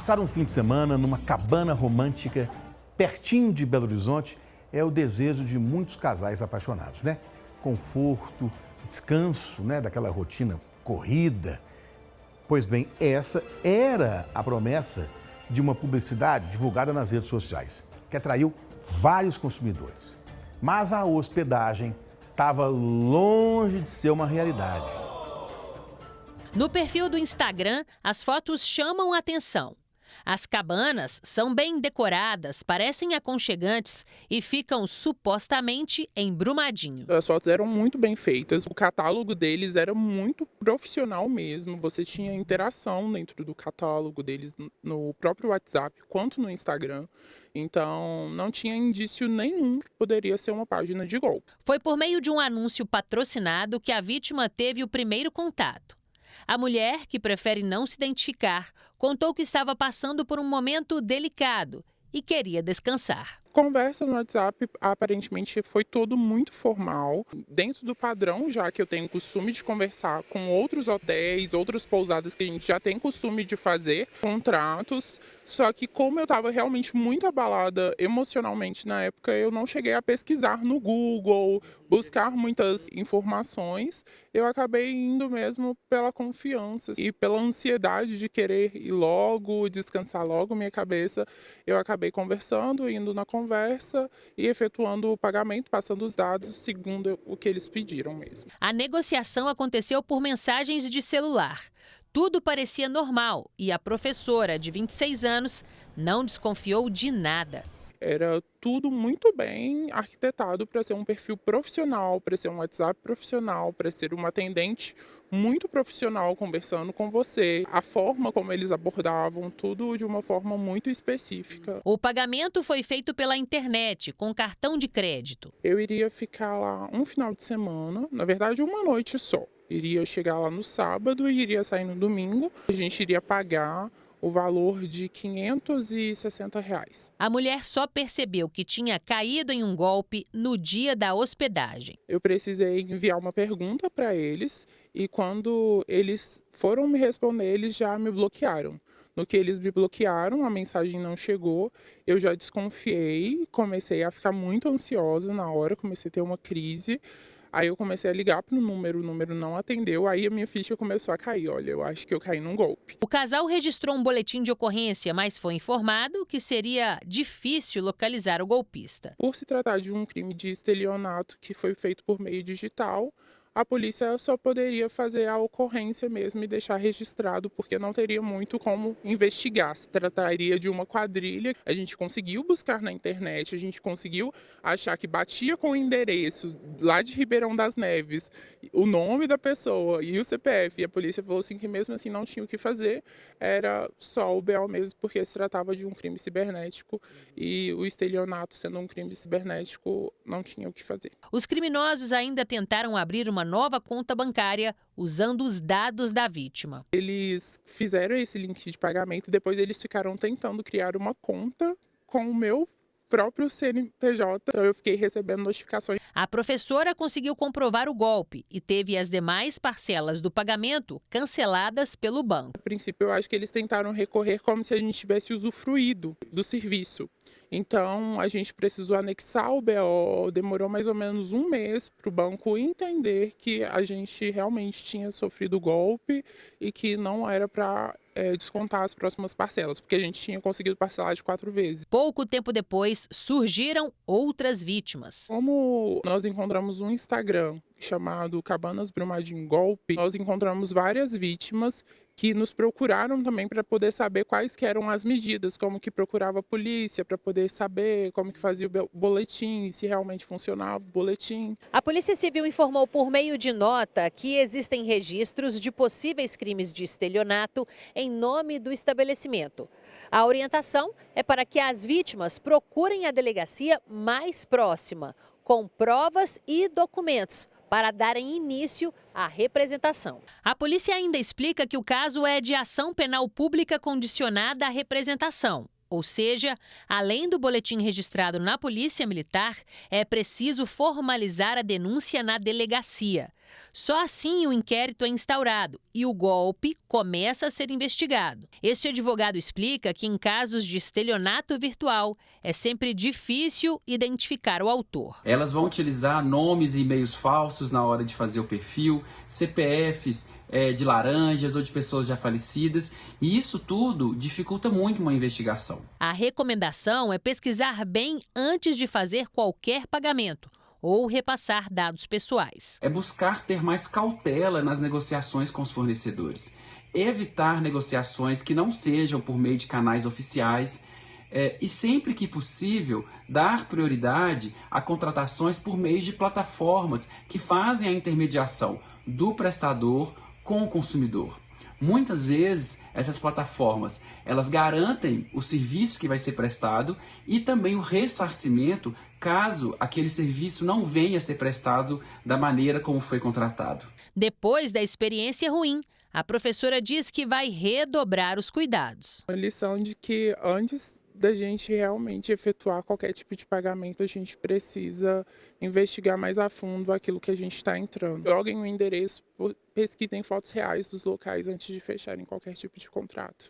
Passar um fim de semana numa cabana romântica pertinho de Belo Horizonte é o desejo de muitos casais apaixonados, né? Conforto, descanso, né, daquela rotina corrida. Pois bem, essa era a promessa de uma publicidade divulgada nas redes sociais, que atraiu vários consumidores. Mas a hospedagem estava longe de ser uma realidade. No perfil do Instagram, as fotos chamam a atenção. As cabanas são bem decoradas, parecem aconchegantes e ficam supostamente em Brumadinho. As fotos eram muito bem feitas, o catálogo deles era muito profissional mesmo. Você tinha interação dentro do catálogo deles no próprio WhatsApp, quanto no Instagram. Então, não tinha indício nenhum que poderia ser uma página de golpe. Foi por meio de um anúncio patrocinado que a vítima teve o primeiro contato. A mulher, que prefere não se identificar, contou que estava passando por um momento delicado e queria descansar. Conversa no WhatsApp, aparentemente foi tudo muito formal, dentro do padrão, já que eu tenho costume de conversar com outros hotéis, outras pousadas que a gente já tem costume de fazer contratos, só que como eu estava realmente muito abalada emocionalmente na época, eu não cheguei a pesquisar no Google, buscar muitas informações, eu acabei indo mesmo pela confiança e pela ansiedade de querer ir logo, descansar logo minha cabeça, eu acabei conversando, indo na conversa e efetuando o pagamento, passando os dados segundo o que eles pediram mesmo. A negociação aconteceu por mensagens de celular. Tudo parecia normal e a professora, de 26 anos, não desconfiou de nada. Era tudo muito bem arquitetado para ser um perfil profissional, para ser um WhatsApp profissional, para ser uma atendente muito profissional conversando com você. A forma como eles abordavam, tudo de uma forma muito específica. O pagamento foi feito pela internet, com cartão de crédito. Eu iria ficar lá um final de semana, na verdade uma noite só. Iria chegar lá no sábado e iria sair no domingo. A gente iria pagar o valor de R$ 560. A mulher só percebeu que tinha caído em um golpe no dia da hospedagem. Eu precisei enviar uma pergunta para eles e quando eles foram me responder, eles já me bloquearam. No que eles me bloquearam, a mensagem não chegou, eu já desconfiei, comecei a ficar muito ansiosa na hora, comecei a ter uma crise. Aí eu comecei a ligar para o número não atendeu, aí a minha ficha começou a cair. Olha, eu acho que eu caí num golpe. O casal registrou um boletim de ocorrência, mas foi informado que seria difícil localizar o golpista. Por se tratar de um crime de estelionato que foi feito por meio digital, a polícia só poderia fazer a ocorrência mesmo e deixar registrado, porque não teria muito como investigar. Se trataria de uma quadrilha. A gente conseguiu buscar na internet, a gente conseguiu achar que batia com o endereço lá de Ribeirão das Neves, o nome da pessoa e o CPF. E a polícia falou assim que mesmo assim não tinha o que fazer, era só o BO mesmo, porque se tratava de um crime cibernético e o estelionato sendo um crime cibernético não tinha o que fazer. Os criminosos ainda tentaram abrir uma nova conta bancária usando os dados da vítima. Eles fizeram esse link de pagamento e depois eles ficaram tentando criar uma conta com o meu próprio CNPJ. Então eu fiquei recebendo notificações. A professora conseguiu comprovar o golpe e teve as demais parcelas do pagamento canceladas pelo banco. A princípio, eu acho que eles tentaram recorrer como se a gente tivesse usufruído do serviço. Então, a gente precisou anexar o BO, demorou mais ou menos um mês para o banco entender que a gente realmente tinha sofrido golpe e que não era para descontar as próximas parcelas, porque a gente tinha conseguido parcelar de 4 vezes. Pouco tempo depois, surgiram outras vítimas. Como nós encontramos um Instagram chamado Cabanas Brumadinho Golpe, nós encontramos várias vítimas que nos procuraram também para poder saber quais que eram as medidas, como que procurava a polícia, para poder saber como que fazia o boletim, se realmente funcionava o boletim. A Polícia Civil informou por meio de nota que existem registros de possíveis crimes de estelionato em nome do estabelecimento. A orientação é para que as vítimas procurem a delegacia mais próxima, com provas e documentos, para darem início à representação. A polícia ainda explica que o caso é de ação penal pública condicionada à representação. Ou seja, além do boletim registrado na Polícia Militar, é preciso formalizar a denúncia na delegacia. Só assim o inquérito é instaurado e o golpe começa a ser investigado. Este advogado explica que em casos de estelionato virtual é sempre difícil identificar o autor. Elas vão utilizar nomes e e-mails falsos na hora de fazer o perfil, CPFs de laranjas ou de pessoas já falecidas, e isso tudo dificulta muito uma investigação. A recomendação é pesquisar bem antes de fazer qualquer pagamento ou repassar dados pessoais. É buscar ter mais cautela nas negociações com os fornecedores, evitar negociações que não sejam por meio de canais oficiais e sempre que possível dar prioridade a contratações por meio de plataformas que fazem a intermediação do prestador com o consumidor. Muitas vezes essas plataformas elas garantem o serviço que vai ser prestado e também o ressarcimento caso aquele serviço não venha a ser prestado da maneira como foi contratado. Depois da experiência ruim, a professora diz que vai redobrar os cuidados. A lição de que antes da gente realmente efetuar qualquer tipo de pagamento, a gente precisa investigar mais a fundo aquilo que a gente está entrando. Joguem o endereço, pesquisem fotos reais dos locais antes de fecharem qualquer tipo de contrato.